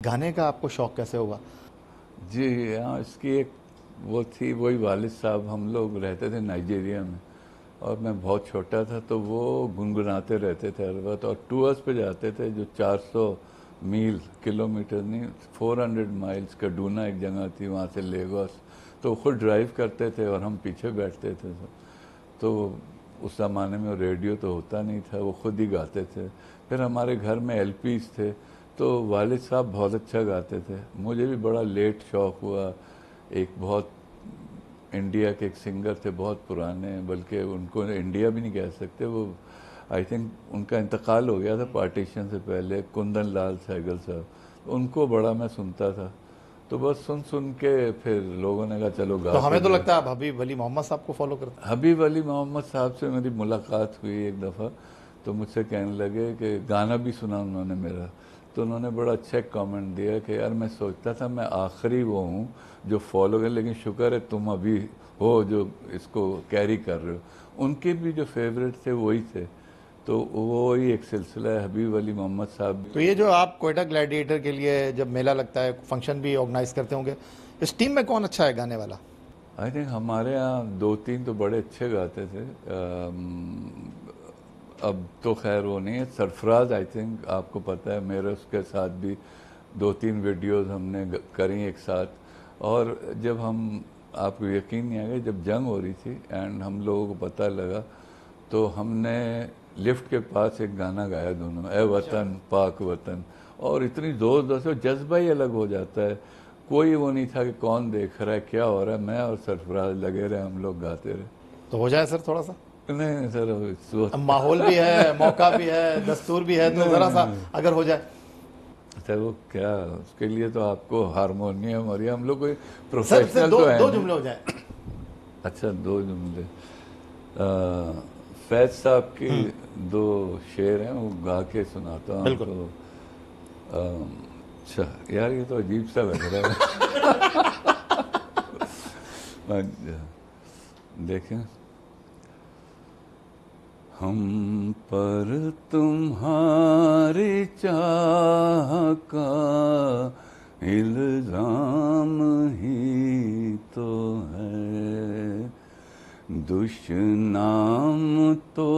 गाने का आपको शौक कैसे होगा? जी हाँ, इसकी एक वो थी, वही वालिद साहब, हम लोग रहते थे नाइजीरिया में और मैं बहुत छोटा था, तो वो गुनगुनाते रहते थे हर वक्त, और टूर्स पे जाते थे जो 400 मील, किलोमीटर नहीं, 400 माइल्स, kaduna एक जगह थी, वहाँ से लेगोस, तो खुद ड्राइव करते थे और हम पीछे बैठते थे। तो उस ज़माने में रेडियो तो होता नहीं था, वो खुद ही गाते थे। फिर हमारे घर में एलपीज थे, तो वालिद साहब बहुत अच्छा गाते थे। मुझे भी बड़ा लेट शौक़ हुआ। एक बहुत इंडिया के एक सिंगर थे, बहुत पुराने, बल्कि उनको इंडिया भी नहीं कह सकते, वो आई थिंक उनका इंतकाल हो गया था पार्टीशन से पहले, कुंदन लाल सहगल साहब, उनको बड़ा मैं सुनता था। तो बस सुन सुन के फिर लोगों ने कहा चलो गा तो के हमें तो दो। लगता है आप हबीब अली मोहम्मद साहब को फॉलो करते हैं। हबीब अली मोहम्मद साहब से मेरी मुलाकात हुई एक दफ़ा, तो मुझसे कहने लगे कि गाना भी सुना उन्होंने मेरा, तो उन्होंने बड़ा अच्छा कमेंट दिया कि यार मैं सोचता था मैं आखिरी वो हूँ जो फॉलो कर, लेकिन शुक्र है तुम अभी हो जो इसको कैरी कर रहे हो। उनके भी जो फेवरेट थे वही थे, तो वो ही एक सिलसिला है हबीब अली मोहम्मद साहब। तो ये जो आप कोयटा ग्लैडिएटर के लिए जब मेला लगता है, फंक्शन भी ऑर्गेनाइज करते होंगे, इस टीम में कौन अच्छा है गाने वाला? आई थिंक हमारे यहाँ दो तीन तो बड़े अच्छे गाते थे। अब तो खैर वो नहीं है। सरफराज, आई थिंक आपको पता है, मेरे उसके साथ भी दो तीन वीडियोस हमने करी एक साथ। और जब हम, आपको यकीन नहीं आएगा, जब जंग हो रही थी एंड हम लोगों को पता लगा, तो हमने लिफ्ट के पास एक गाना गाया दोनों, ए वतन पाक वतन, और इतनी ज़ोर से जज्बा ही अलग हो जाता है। कोई वो नहीं था कि कौन देख रहा है क्या हो रहा है, मैं और सरफराज लगे रहे, हम लोग गाते रहे। तो हो जाए सर थोड़ा सा। नहीं सर, इस अब वक्त माहौल भी है, मौका भी है, दस्तूर भी है, तो जरा सा अगर हो जाए। सर वो क्या, उसके लिए तो आपको हारमोनियम, और ये हम लोग कोई सर प्रोफेशनल दो तो है दो नहीं। जुमले हो जाए। अच्छा, दो जुमले। फैज साहब की दो शेर हैं, वो गा के सुनाता हूँ बिल्कुल। आपको। अच्छा यार, ये तो अजीब सा लग रहा है। देखें, हम पर तुम्हारी चाह का इल्जाम ही तो है, दुश्मनाम तो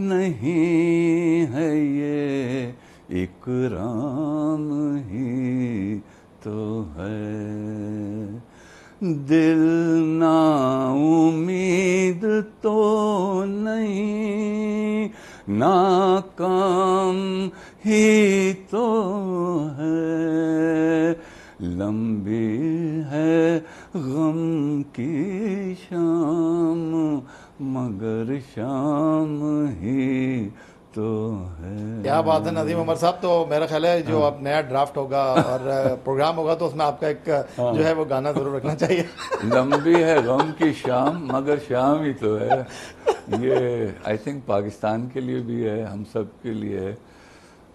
नहीं है ये, इकराम ही तो है। दिल ना उम्मीद तो नहीं, नाकाम ही तो है, लंबी है गम की शाम, मगर शाम ही तो है। क्या बात है नदीम उमर साहब। तो मेरा ख्याल है जो अब नया ड्राफ्ट होगा और प्रोग्राम होगा, तो उसमें आपका एक जो है वो गाना जरूर रखना चाहिए। लंबी है गम की शाम, मगर शाम ही तो है। ये आई थिंक पाकिस्तान के लिए भी है, हम सब के लिए है।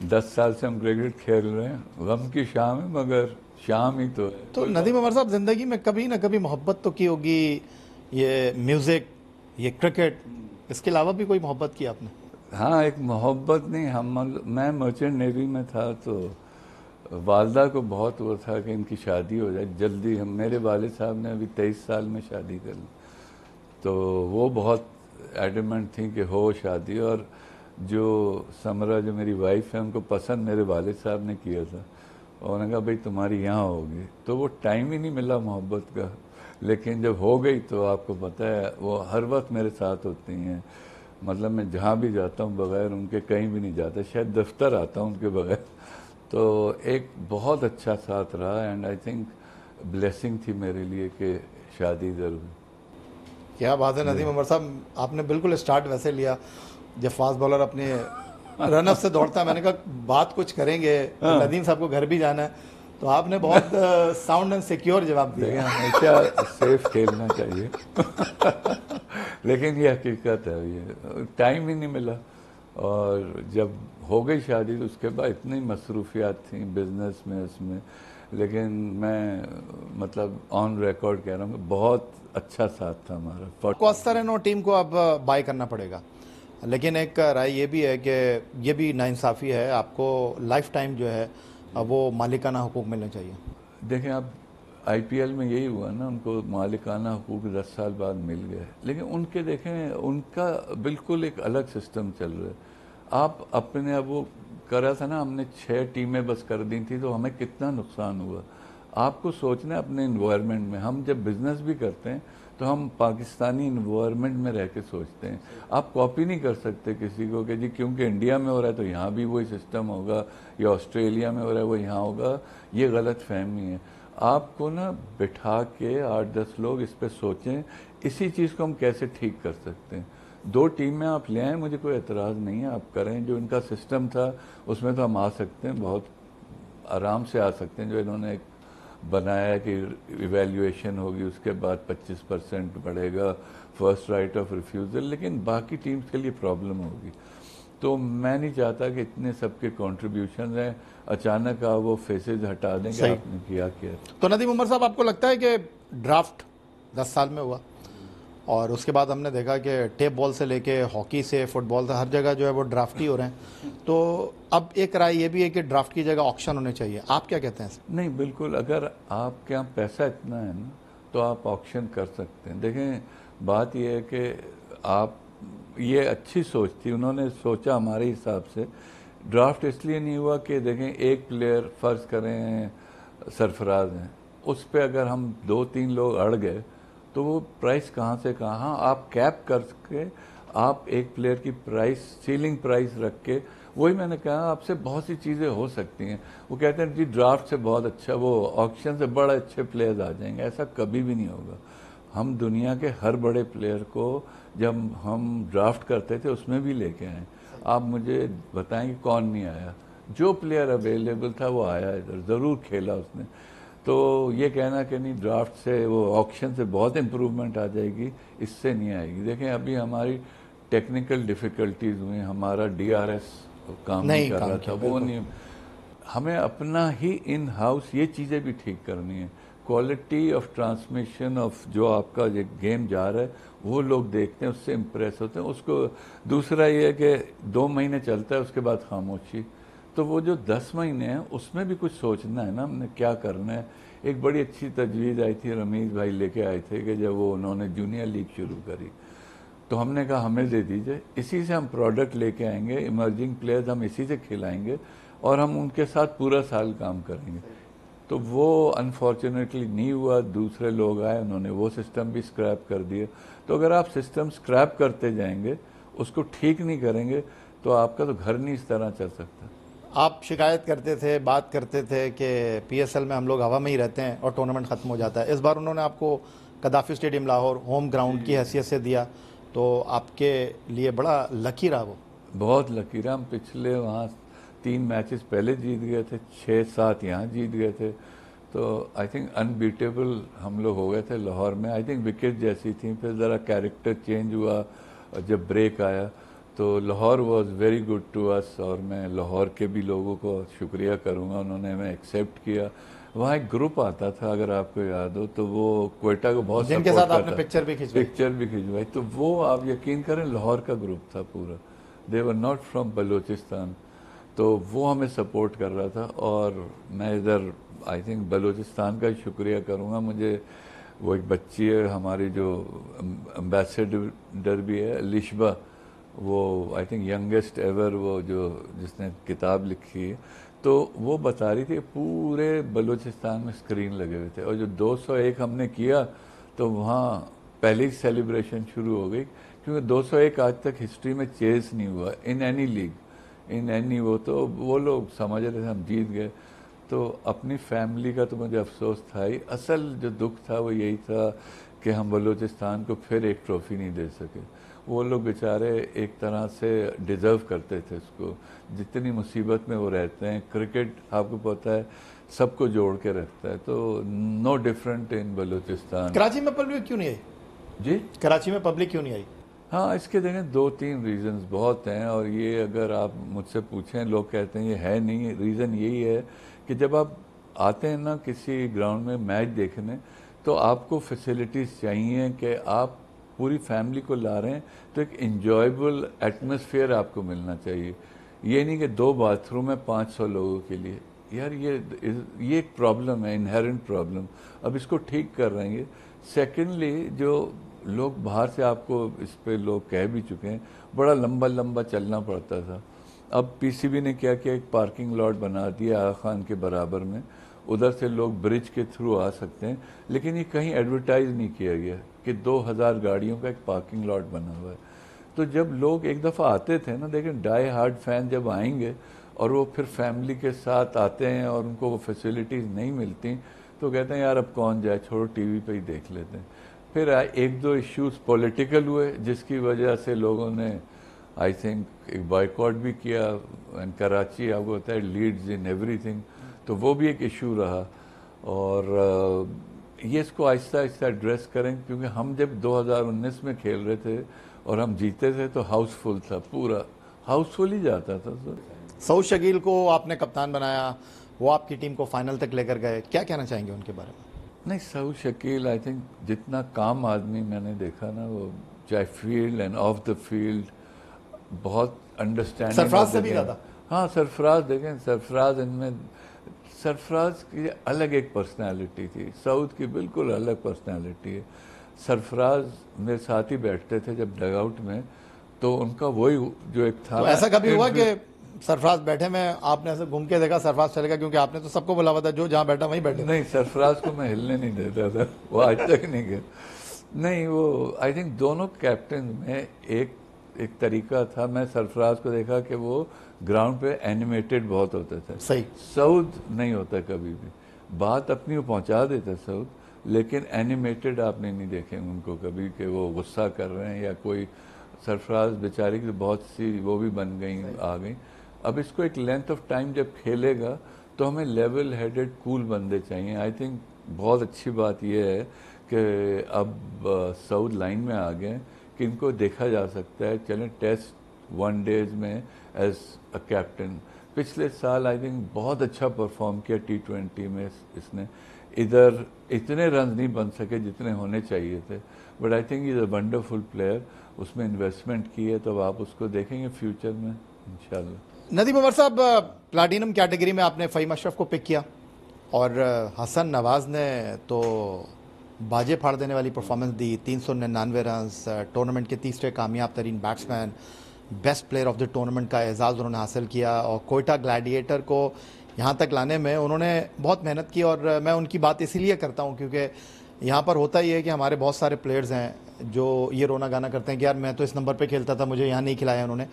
10 साल से हम क्रिकेट खेल रहे हैं, गम की शाम है मगर शाम ही तो है। तो नदीम उमर साहब, जिंदगी में कभी ना कभी मोहब्बत तो की होगी, ये म्यूजिक, ये क्रिकेट, इसके अलावा भी कोई मोहब्बत की आपने? हाँ, एक मोहब्बत नहीं, मैं मर्चेंट नेवी में था, तो वालदा को बहुत वो था कि इनकी शादी हो जाए जल्दी। हम, मेरे वालिद साहब ने अभी 23 साल में शादी कर ली, तो वो बहुत एडमेंट थी कि हो शादी। और जो समरा, जो मेरी वाइफ है, उनको पसंद मेरे वालिद साहब ने किया था, और उन्होंने कहा भाई तुम्हारी यहाँ होगी, तो वो टाइम ही नहीं मिला मोहब्बत का। लेकिन जब हो गई तो आपको पता है वो हर वक्त मेरे साथ होती हैं। मतलब मैं जहाँ भी जाता हूँ बग़ैर उनके कहीं भी नहीं जाता, शायद दफ्तर आता हूँ उनके बगैर। तो एक बहुत अच्छा साथ रहा, एंड आई थिंक ब्लेसिंग थी मेरे लिए कि शादी ज़रूर। क्या बात है नदीम उमर साहब, आपने बिल्कुल स्टार्ट वैसे लिया जब फास्ट बॉलर अपने रनअप से दौड़ता है। मैंने कहा बात कुछ करेंगे तो नदीम साहब को घर भी जाना है, तो आपने बहुत साउंड एंड सिक्योर जवाब दिया। देखिए, हमेशा सेफ खेलना चाहिए। लेकिन ये हकीकत है, ये टाइम ही नहीं मिला। और जब हो गई शादी तो उसके बाद इतनी मसरूफियात थी बिजनेस में, उसमें। लेकिन मैं मतलब ऑन रिकॉर्ड कह रहा हूँ, बहुत अच्छा साथ था हमारा। कोस्टारिनो टीम को अब बाय करना पड़ेगा, लेकिन एक राय ये भी है कि ये भी नाइंसाफ़ी है, आपको लाइफ टाइम जो है वो मालिकाना हुकूक मिलने चाहिए। देखें आप, आईपीएल में यही हुआ ना, उनको मालिकाना हुकूक 10 साल बाद मिल गए, लेकिन उनके देखें उनका बिल्कुल एक अलग सिस्टम चल रहा है। आप अपने, अब वो करा था ना, हमने 6 टीमें बस कर दी थी तो हमें कितना नुकसान हुआ। आपको सोचना है अपने इन्वायरमेंट में। हम जब बिजनेस भी करते हैं तो हम पाकिस्तानी इन्वायरमेंट में रह के सोचते हैं। आप कॉपी नहीं कर सकते किसी को कि जी क्योंकि इंडिया में हो रहा है तो यहाँ भी वही सिस्टम होगा, या ऑस्ट्रेलिया में हो रहा है वो यहाँ होगा। ये गलत फहमी है। आपको ना बिठा के 8-10 लोग इस पर सोचें, इसी चीज़ को हम कैसे ठीक कर सकते हैं। 2 टीमें आप ले आएँ, मुझे कोई एतराज़ नहीं है, आप करें। जो इनका सिस्टम था उसमें तो हम आ सकते हैं, बहुत आराम से आ सकते हैं। जो इन्होंने एक बनाया है कि इवैल्यूएशन होगी, उसके बाद 25% बढ़ेगा, फर्स्ट राइट ऑफ रिफ्यूज़ल, लेकिन बाकी टीम्स के लिए प्रॉब्लम होगी। तो मैं नहीं चाहता कि इतने सबके कंट्रीब्यूशन हैं, अचानक आप वो फेसेस हटा दें कि आपने किया क्या। तो नदीम उमर साहब, आपको लगता है कि ड्राफ्ट 10 साल में हुआ और उसके बाद हमने देखा कि टेप बॉल से लेके हॉकी से फुटबॉल से हर जगह जो है वो ड्राफ्ट ही हो रहे हैं, तो अब एक राय ये भी है कि ड्राफ्ट की जगह ऑक्शन होने चाहिए। आप क्या कहते हैं? नहीं, बिल्कुल, अगर आपके यहाँ पैसा इतना है ना तो आप ऑक्शन कर सकते हैं। देखें, बात यह है कि आप, ये अच्छी सोच थी, उन्होंने सोचा हमारे हिसाब से ड्राफ्ट इसलिए नहीं हुआ कि देखें एक प्लेयर फ़र्ज़ करें सरफराज हैं, उस पर अगर हम 2-3 लोग अड़ गए तो वो प्राइस कहाँ से कहाँ, आप कैप करके आप एक प्लेयर की प्राइस, सीलिंग प्राइस रख के, वही मैंने कहा आपसे बहुत सी चीज़ें हो सकती हैं। वो कहते हैं जी ड्राफ्ट से बहुत अच्छा, वो ऑक्शन से बड़े अच्छे प्लेयर्स आ जाएंगे, ऐसा कभी भी नहीं होगा। हम दुनिया के हर बड़े प्लेयर को जब हम ड्राफ्ट करते थे उसमें भी लेके आए। आप मुझे बताएं कि कौन नहीं आया? जो प्लेयर अवेलेबल था वो आया इधर, ज़रूर खेला उसने। तो ये कहना कि नहीं ड्राफ्ट से, वो ऑक्शन से बहुत इम्प्रूवमेंट आ जाएगी, इससे नहीं आएगी। देखें अभी हमारी टेक्निकल डिफ़िकल्टीज हुई, हमारा डीआरएस काम नहीं कर रहा था, वो नहीं। हमें अपना ही इन हाउस ये चीज़ें भी ठीक करनी है। क्वालिटी ऑफ ट्रांसमिशन ऑफ जो आपका ये गेम जा रहा है वो लोग देखते हैं, उससे इम्प्रेस होते हैं। उसको दूसरा ये है कि 2 महीने चलता है उसके बाद खामोशी। तो वो जो 10 महीने हैं उसमें भी कुछ सोचना है ना, हमने क्या करना है। एक बड़ी अच्छी तजवीज़ आई थी, रमीज़ भाई लेके आए थे कि जब वो उन्होंने जूनियर लीग शुरू करी तो हमने कहा हमें दे दीजिए, इसी से हम प्रोडक्ट लेके आएंगे, इमर्जिंग प्लेयर्स हम इसी से खिलाएंगे और हम उनके साथ पूरा साल काम करेंगे। तो वो अनफॉर्चुनेटली नहीं हुआ, दूसरे लोग आए, उन्होंने वो सिस्टम भी स्क्रैप कर दिया। तो अगर आप सिस्टम स्क्रैप करते जाएंगे, उसको ठीक नहीं करेंगे, तो आपका तो घर नहीं इस तरह चल सकता। आप शिकायत करते थे, बात करते थे कि पीएसएल में हम लोग हवा में ही रहते हैं और टूर्नामेंट ख़त्म हो जाता है। इस बार उन्होंने आपको कदाफ़ी स्टेडियम लाहौर होम ग्राउंड की हैसियत से दिया, तो आपके लिए बड़ा लकी रहा वो। बहुत लकी रहा। हम पिछले वहाँ 3 मैचेस पहले जीत गए थे, 6-7 यहाँ जीत गए थे, तो आई थिंक अनबीटेबल हम लोग हो गए थे लाहौर में। आई थिंक विकेट जैसी थी, फिर ज़रा कैरेक्टर चेंज हुआ और जब ब्रेक आया तो Lahore was very good to us. और मैं लाहौर के भी लोगों को शुक्रिया करूँगा, उन्होंने हमें एक्सेप्ट किया। वहाँ एक ग्रुप आता था, अगर आपको याद हो, तो वो क्वेटा को बहुत जिनके साथ आपने पिक्चर भी खिंचवाई। तो वो आप यकीन करें लाहौर का ग्रुप था पूरा, दे वर नॉट फ्रॉम बलूचिस्तान। तो वो हमें सपोर्ट कर रहा था। और मैं इधर आई थिंक बलूचिस्तान का शुक्रिया करूँगा। मुझे वो एक बच्ची है हमारी जो एम्बेसडर भी है, लिशबा, वो आई थिंक यंगेस्ट एवर, वो जो जिसने किताब लिखी है, तो वो बता रही थी पूरे बलूचिस्तान में स्क्रीन लगे हुए थे। और जो 201 हमने किया तो वहाँ पहले ही सेलिब्रेशन शुरू हो गई, क्योंकि 201 आज तक हिस्ट्री में चेस नहीं हुआ in any league, in any. वो लोग समझ रहे थे हम जीत गए। तो अपनी फैमिली का तो मुझे अफसोस था ही, असल जो दुख था वो यही था कि हम बलूचिस्तान को फिर एक ट्रॉफ़ी नहीं दे सके। वो लोग बेचारे एक तरह से डिज़र्व करते थे इसको, जितनी मुसीबत में वो रहते हैं। क्रिकेट आपको पता है सबको जोड़ के रखता है, तो no different in Balochistan. Karachi में पब्लिक क्यों नहीं आई? जी, कराची में पब्लिक क्यों नहीं आई? हाँ, इसके देखें 2-3 रीज़न्स बहुत हैं, और ये अगर आप मुझसे पूछें, लोग कहते हैं ये है नहीं। रीज़न यही है कि जब आप आते हैं ना किसी ग्राउंड में मैच देखने, तो आपको फैसिलिटीज़ चाहिए कि आप पूरी फैमिली को ला रहे हैं, तो एक इंजॉयबल एटमॉस्फेयर आपको मिलना चाहिए। ये नहीं कि 2 बाथरूम है 500 लोगों के लिए, यार ये एक प्रॉब्लम है, इनहेरेंट प्रॉब्लम। अब इसको ठीक कर रहे हैं। सेकेंडली, जो लोग बाहर से आपको इस पे लोग कह भी चुके हैं, बड़ा लंबा लंबा चलना पड़ता था। अब पीसीबी ने क्या किया, एक पार्किंग लॉट बना दिया आगा खान के बराबर में, उधर से लोग ब्रिज के थ्रू आ सकते हैं। लेकिन ये कहीं एडवर्टाइज नहीं किया गया कि 2000 गाड़ियों का एक पार्किंग लॉट बना हुआ है। तो जब लोग एक दफ़ा आते थे ना, देखें डाई हार्ड फैन जब आएंगे और वो फिर फैमिली के साथ आते हैं और उनको वो फैसिलिटीज़ नहीं मिलती, तो कहते हैं यार अब कौन जाए, छोड़ो टीवी पे ही देख लेते हैं। फिर एक दो इश्यूज पॉलिटिकल हुए जिसकी वजह से लोगों ने आई थिंक एक बॉयकॉट भी किया। एंड कराची आपको होता है लीड्स इन एवरीथिंग, तो वो भी एक इशू रहा। और ये इसको आहिस्ता आहिस्ता एड्रेस करें, क्योंकि हम जब 2019 में खेल रहे थे और हम जीते थे तो हाउसफुल था, पूरा हाउसफुल ही जाता था सर। सऊद शकील को आपने कप्तान बनाया, वो आपकी टीम को फाइनल तक लेकर गए, क्या कहना चाहेंगे उनके बारे में? नहीं, सऊद शकील आई थिंक जितना काम आदमी मैंने देखा ना, वो चाहे field end of the field बहुत अंडरस्टैंडिंग। सरफराज से भी ज़्यादा। हाँ, सरफराज देखें, सरफराज इनमें, सरफराज की अलग एक पर्सनालिटी थी, सऊद की बिल्कुल अलग पर्सनालिटी है। सरफराज मेरे साथ ही बैठते थे जब डगआउट में, तो उनका वही जो एक था। तो ऐसा कभी हुआ कि सरफराज बैठे में आपने ऐसे घूम के देखा सरफराज चलेगा, क्योंकि आपने तो सबको बुला हुआ था, जो जहाँ बैठा वहीं बैठे? नहीं, सरफराज को मैं हिलने नहीं देता था, वो आज तक नहीं गया। नहीं, वो आई थिंक दोनों कैप्टन में एक तरीका था। मैं सरफराज को देखा कि वो ग्राउंड पे एनिमेटेड बहुत होते थे। सही। सऊद नहीं होता कभी भी, बात अपनी वो पहुंचा देते सऊद, लेकिन एनिमेटेड आपने नहीं देखे उनको कभी कि वो गुस्सा कर रहे हैं या कोई। सरफराज बेचारी की बहुत सी वो भी बन गई, आ गई। अब इसको एक लेंथ ऑफ टाइम जब खेलेगा तो हमें लेवल हेडेड कूल बंदे चाहिए। आई थिंक बहुत अच्छी बात यह है कि अब सऊद लाइन में आ गए कि इनको देखा जा सकता है, चलें टेस्ट वनडेज में एज अ कैप्टन। पिछले साल आई थिंक बहुत अच्छा परफॉर्म किया T20 में इसने। इधर इतने रन नहीं बन सके जितने होने चाहिए थे, but I think is a wonderful player. उसमें इन्वेस्टमेंट की है, तो आप उसको देखेंगे फ्यूचर में इंशाल्लाह। नदीम उमर साहब, प्लाटिनम कैटेगरी में आपने फ़हीम अशरफ को पिक किया और हसन नवाज ने तो बाजे फाड़ देने वाली परफॉर्मेंस दी, 399 रन, टूर्नामेंट के तीसरे कामयाब तरीन batsman, best player of the tournament का एजाज़ उन्होंने हासिल किया। और कोयटा ग्लैडिएटर को यहाँ तक लाने में उन्होंने बहुत मेहनत की। और मैं उनकी बात इसीलिए करता हूँ क्योंकि यहाँ पर होता ही है कि हमारे बहुत सारे प्लेयर्स हैं जो ये रोना गाना करते हैं कि यार मैं तो इस नंबर पे खेलता था, मुझे यहाँ नहीं खिलाया उन्होंने।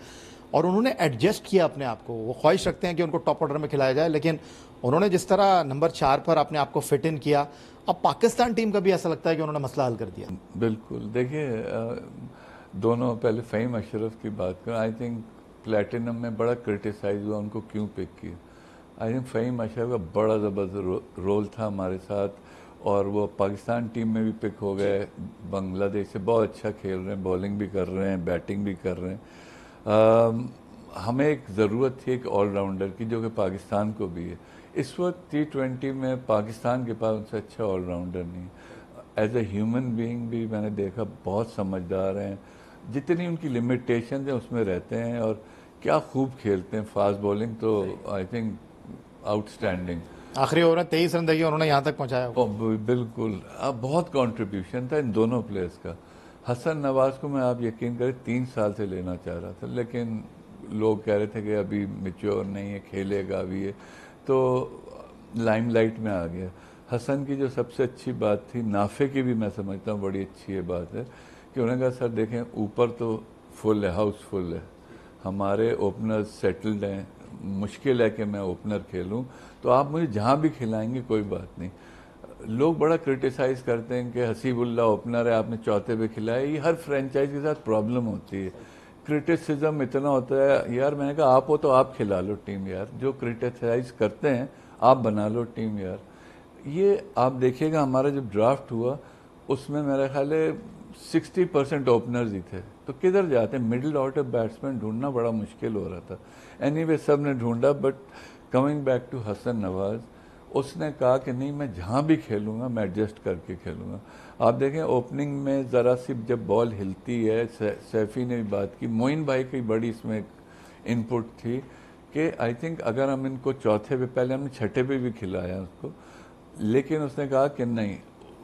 और उन्होंने एडजस्ट किया अपने आप को। वो ख्वाहिश रखते हैं कि उनको टॉप ऑर्डर में खिलाया जाए, लेकिन उन्होंने जिस तरह नंबर 4 पर अपने आप को फिट इन किया, अब पाकिस्तान टीम का भी ऐसा लगता है कि उन्होंने मसला हल कर दिया। बिल्कुल। देखिए, दोनों, पहले फ़हीम अशरफ की बात करें, आई थिंक प्लेटिनम में बड़ा क्रिटिसाइज हुआ उनको क्यों पिक किया। आई थिंक फ़हीम अशरफ का बड़ा ज़बरदस्त रोल था हमारे साथ, और वो पाकिस्तान टीम में भी पिक हो गए। बांग्लादेश से बहुत अच्छा खेल रहे हैं, बॉलिंग भी कर रहे हैं, बैटिंग भी कर रहे हैं। हमें एक ज़रूरत थी एक ऑलराउंडर की, जो कि पाकिस्तान को भी है। इस वक्त T20 में पाकिस्तान के पास उनसे अच्छा ऑलराउंडर नहीं। एज ए ह्यूमन बीइंग भी मैंने देखा बहुत समझदार हैं, जितनी उनकी लिमिटेशन है उसमें रहते हैं, और क्या खूब खेलते हैं। फास्ट बॉलिंग तो आई थिंक आउटस्टैंडिंग। आखिरी ओवर में 23 रन देके उन्होंने यहाँ तक पहुँचाया। बिल्कुल। अब बहुत कंट्रीब्यूशन था इन दोनों प्लेयर्स का। हसन नवाज को मैं, आप यकीन करें, 3 साल से लेना चाह रहा था, लेकिन लोग कह रहे थे कि अभी मैच्योर नहीं है, खेलेगा अभी ये, तो लाइमलाइट में आ गया। हसन की जो सबसे अच्छी बात थी, नाफे की भी मैं समझता हूँ बड़ी अच्छी ये बात है कि उन्होंने कहा सर देखें ऊपर तो फुल है, हाउस फुल है, हमारे ओपनर्स सेटल्ड हैं, मुश्किल है कि मैं ओपनर खेलूं, तो आप मुझे जहां भी खिलाएंगे कोई बात नहीं। लोग बड़ा क्रिटिसाइज करते हैं कि हसीबुल्ला ओपनर है, आपने चौथे पे खिलाया। ये हर फ्रेंचाइज के साथ प्रॉब्लम होती है, क्रिटिसिज्म इतना होता है। यार मैंने कहा आप हो तो आप खिला लो टीम यार, जो क्रिटिसाइज करते हैं आप बना लो टीम यार। ये आप देखिएगा हमारा जब ड्राफ्ट हुआ उसमें मेरा ख्याल है 60% ओपनर्स ही थे, तो किधर जाते, मिडिल ऑर्डर बैट्समैन ढूंढना बड़ा मुश्किल हो रहा था। एनीवे सब ने ढूंढा, but coming back to Hasan Nawaz, उसने कहा कि नहीं मैं जहाँ भी खेलूँगा मैं एडजस्ट करके खेलूँगा। आप देखें ओपनिंग में ज़रा सी जब बॉल हिलती है, सैफी ने भी बात की, मोइन भाई की बड़ी इसमें इनपुट थी कि आई थिंक अगर हम इनको चौथे पे, पहले हमने छठे पे भी खिलाया उसको, लेकिन उसने कहा कि नहीं,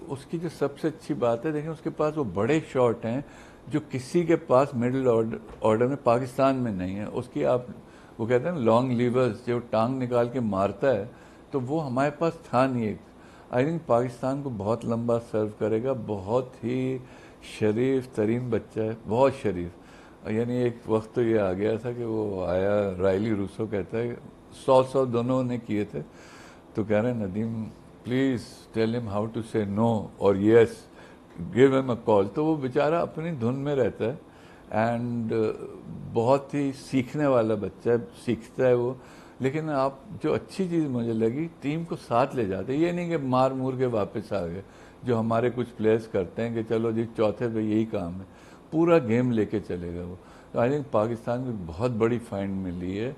उसकी जो सबसे अच्छी बात है, देखें उसके पास वो बड़े शॉट हैं जो किसी के पास मिडिल ऑर्डर में पाकिस्तान में नहीं है। उसकी आप वो कहते हैं ना लॉन्ग लीवर्स, जो टांग निकाल के मारता है, तो वो हमारे पास था नहीं। एक आई थिंक पाकिस्तान को बहुत लंबा सर्व करेगा, बहुत ही शरीफ तरीन बच्चा है, बहुत शरीफ। यानी एक वक्त तो ये आ गया था कि वो आया, रायली रूसो कहता है 100 दोनों ने किए थे, तो कह रहे हैं Nadeem please tell him how to say no और yes, give him a call. तो वो बेचारा अपनी धुन में रहता है एंड बहुत ही सीखने वाला बच्चा है, सीखता है वो। लेकिन आप जो अच्छी चीज़ मुझे लगी, टीम को साथ ले जाते, ये नहीं कि मार मूर के वापस आ गए जो हमारे कुछ प्लेयर्स करते हैं कि चलो जी चौथे पे यही काम है, पूरा गेम लेके चलेगा वो। तो आई थिंक पाकिस्तान को बहुत बड़ी फाइंड मिली है।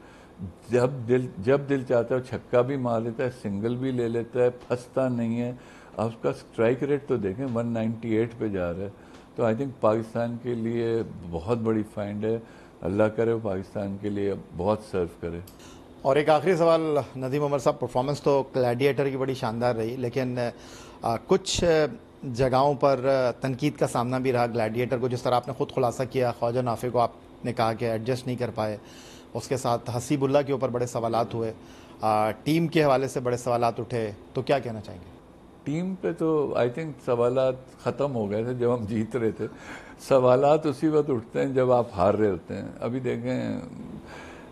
जब दिल चाहता है वो छक्का भी मार लेता है, सिंगल भी ले लेता है, फंसता नहीं है। अब उसका स्ट्राइक रेट तो देखें 198 पे जा रहा है। तो आई थिंक पाकिस्तान के लिए बहुत बड़ी फाइंड है। अल्लाह करे वो पाकिस्तान के लिए बहुत सर्व करे। और एक आखिरी सवाल नदीम उमर साहब, परफॉर्मेंस तो ग्लैडिएटर की बड़ी शानदार रही, लेकिन कुछ जगहों पर तनकीद का सामना भी रहा ग्लैडिएटर को। जिस तरह आपने खुद खुलासा किया, ख्वाजा नाफे को आपने कहा कि एडजस्ट नहीं कर पाए, उसके साथ हसीबुल्ला के ऊपर बड़े सवालात हुए, टीम के हवाले से बड़े सवालात उठे, तो क्या कहना चाहेंगे? टीम पे तो आई थिंक सवालात ख़त्म हो गए थे जब हम जीत रहे थे। सवालात उसी वक्त उठते हैं जब आप हार रहे होते हैं। अभी देखें,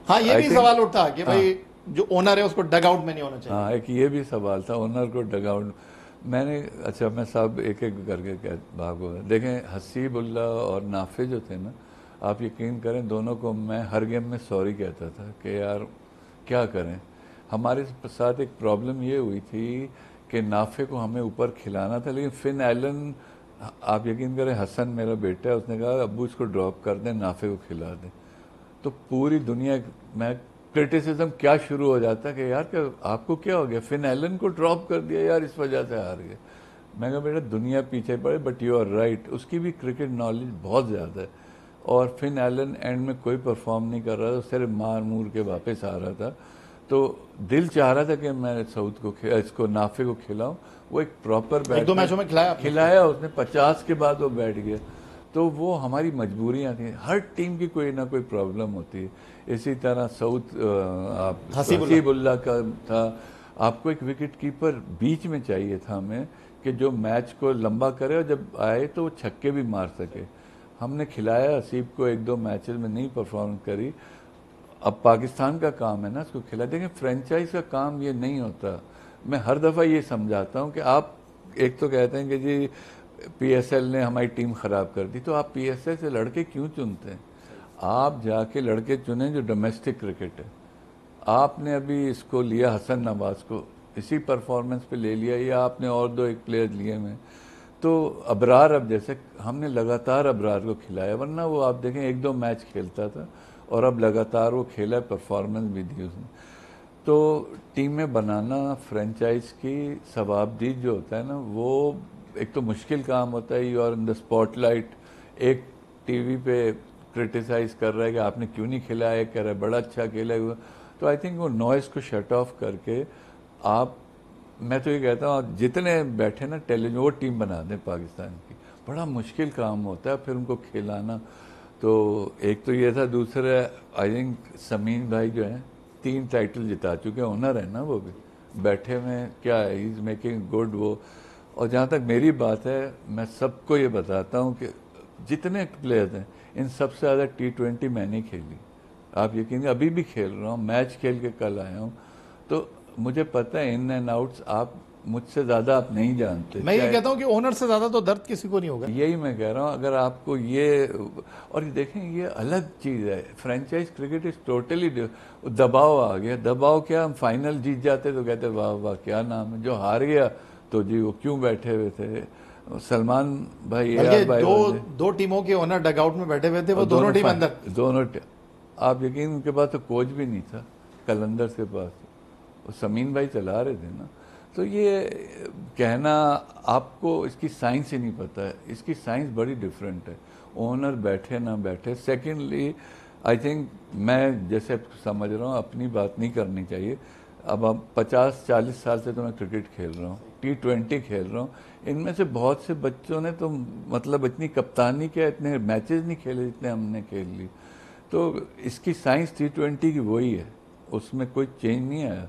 हाँ, ये I भी think- सवाल उठता है कि भाई जो ओनर है उसको डग आउट में नहीं होना चाहिए। हाँ, एक ये भी सवाल था ओनर को डग आउट। मैंने अच्छा, मैं सब एक एक करके भाग हो गया। देखें हसीबुल्ला और नाफे जो थे ना, आप यकीन करें दोनों को मैं हर गेम में सॉरी कहता था कि यार क्या करें। हमारे साथ एक प्रॉब्लम ये हुई थी कि नाफे को हमें ऊपर खिलाना था, लेकिन फिन एलन, आप यकीन करें हसन मेरा बेटा है, उसने कहा अब्बू इसको ड्रॉप कर दें, नाफे को खिला दें। तो पूरी दुनिया में क्रिटिसिज्म क्या शुरू हो जाता है कि यार क्या आपको क्या हो गया, फिन एलन को ड्रॉप कर दिया यार, इस वजह से हार गए। मैं कहा बेटा दुनिया पीछे पड़े, बट यू आर राइट, उसकी भी क्रिकेट नॉलेज बहुत ज़्यादा है। और फिन एलन एंड में कोई परफॉर्म नहीं कर रहा था, सिर्फ मार मूर के वापस आ रहा था। तो दिल चाह रहा था कि मैं साउथ को इसको नाफे को खिलाऊं। वो एक प्रॉपर एक दो मैचों में खिलाया उसने, 50 के बाद वो बैठ गया। तो वो हमारी मजबूरियां थी, हर टीम की कोई ना कोई प्रॉब्लम होती है। इसी तरह हसीबुल्ला का था, आपको एक विकेट कीपर बीच में चाहिए था हमें कि जो मैच को लंबा करे और जब आए तो वो छक्के भी मार सके। हमने खिलाया हसीब को, एक दो मैचेस में नहीं परफॉर्म करी। अब पाकिस्तान का काम है ना इसको खिला। देखें फ्रेंचाइज का काम ये नहीं होता। मैं हर दफ़ा ये समझाता हूँ कि आप एक तो कहते हैं कि जी पीएसएल ने हमारी टीम ख़राब कर दी, तो आप पीएसएल से लड़के क्यों चुनते हैं? आप जाके लड़के चुनें जो डोमेस्टिक क्रिकेट है। आपने अभी इसको लिया, हसन नवाज को इसी परफॉर्मेंस पे ले लिया, या आपने और दो एक प्लेयर लिए हैं। तो अबरार, अब जैसे हमने लगातार अबरार को खिलाया, वरना वो आप देखें एक दो मैच खेलता था और अब लगातार वो खेला, परफॉर्मेंस भी दी उसने। तो टीमें बनाना फ्रेंचाइज की शबाबदीद जो होता है ना, वो एक तो मुश्किल काम होता है। You are in the spotlight, एक टीवी पे क्रिटिसाइज कर रहा है कि आपने क्यों नहीं खिलाया, कह रहा है बड़ा अच्छा खेला हुआ। तो आई थिंक वो नॉइस को शट ऑफ करके आप, मैं तो ये कहता हूँ जितने बैठे ना टेलीविजन, वो टीम बना दें पाकिस्तान की। बड़ा मुश्किल काम होता है फिर उनको खिलाना। तो एक तो ये था, दूसरा आई थिंक समीन भाई जो हैं 3 टाइटल जिता चुके ओनर है ना, वो भी बैठे में क्या है, ही इज़ मेकिंग गुड वो। और जहाँ तक मेरी बात है, मैं सबको ये बताता हूँ कि जितने प्लेयर्स हैं इन सबसे ज़्यादा T20 मैंने खेली। आप यकीन, अभी भी खेल रहा हूँ, मैच खेल के कल आया हूँ। तो मुझे पता है इन एंड आउट्स, आप मुझसे ज़्यादा आप नहीं जानते। मैं ये कहता हूँ कि ओनर से ज़्यादा तो दर्द किसी को नहीं होगा। यही मैं कह रहा हूँ, अगर आपको ये, और देखें ये अलग चीज़ है, फ्रेंचाइज क्रिकेट इज टोटली दबाव आ गया। दबाव क्या, हम फाइनल जीत जाते तो कहते वाह वाह क्या नाम है, जो हार गया तो जी वो क्यों बैठे हुए थे। सलमान भाई, भाई दो टीमों के ओनर डगआउट में बैठे हुए थे, वो दोनों टीम अंदर। आप यकीन, उनके पास तो कोच भी नहीं था, कलंदर के पास, वो समीन भाई चला रहे थे ना। तो ये कहना, आपको इसकी साइंस ही नहीं पता है, इसकी साइंस बड़ी डिफरेंट है। ओनर बैठे ना बैठे। सेकेंडली आई थिंक मैं जैसे समझ रहा हूँ अपनी बात नहीं करनी चाहिए। अब 50-40 साल से तो मैं क्रिकेट खेल रहा हूँ, T20 खेल रहा हूँ। इनमें से बहुत से बच्चों ने तो मतलब इतनी कप्तानी किया, इतने मैचेस नहीं खेले जितने हमने खेल लिए। तो इसकी साइंस T20 की वही है, उसमें कोई चेंज नहीं आया।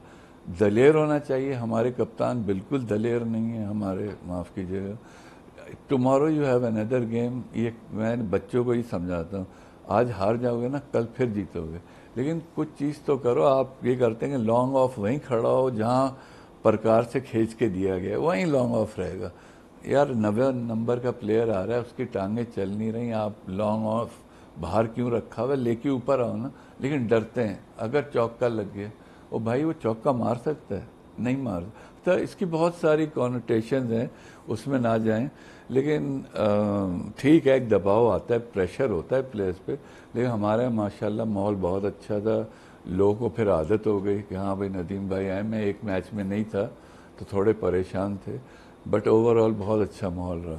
दलेर होना चाहिए, हमारे कप्तान बिल्कुल दलेर नहीं है हमारे, माफ़ कीजिएगा। Tomorrow you have another game, ये मैं बच्चों को ही समझाता हूँ। आज हार जाओगे ना, कल फिर जीतोगे, लेकिन कुछ चीज़ तो करो। आप ये करते हैं कि लॉन्ग ऑफ वहीं खड़ा हो जहाँ प्रकार से खींच के दिया गया, वहीं लॉन्ग ऑफ रहेगा। यार 90 नंबर का प्लेयर आ रहा है, उसकी टांगें चल नहीं रही, आप लॉन्ग ऑफ बाहर क्यों रखा हुआ, लेके ऊपर आओ ना। लेकिन डरते हैं, अगर चौका लग गया, ओ भाई वो चौका मार सकता है, नहीं मार। तो इसकी बहुत सारी कॉनोटेशंस हैं, उसमें ना जाएं। लेकिन ठीक है, एक दबाव आता है, प्रेशर होता है प्लेयर्स पे, लेकिन हमारे यहाँ माशाल्लाह माहौल बहुत अच्छा था। लोगों को फिर आदत हो गई कि हाँ भाई नदीम भाई आए। मैं एक मैच में नहीं था तो थोड़े परेशान थे, बट ओवरऑल बहुत अच्छा माहौल रहा।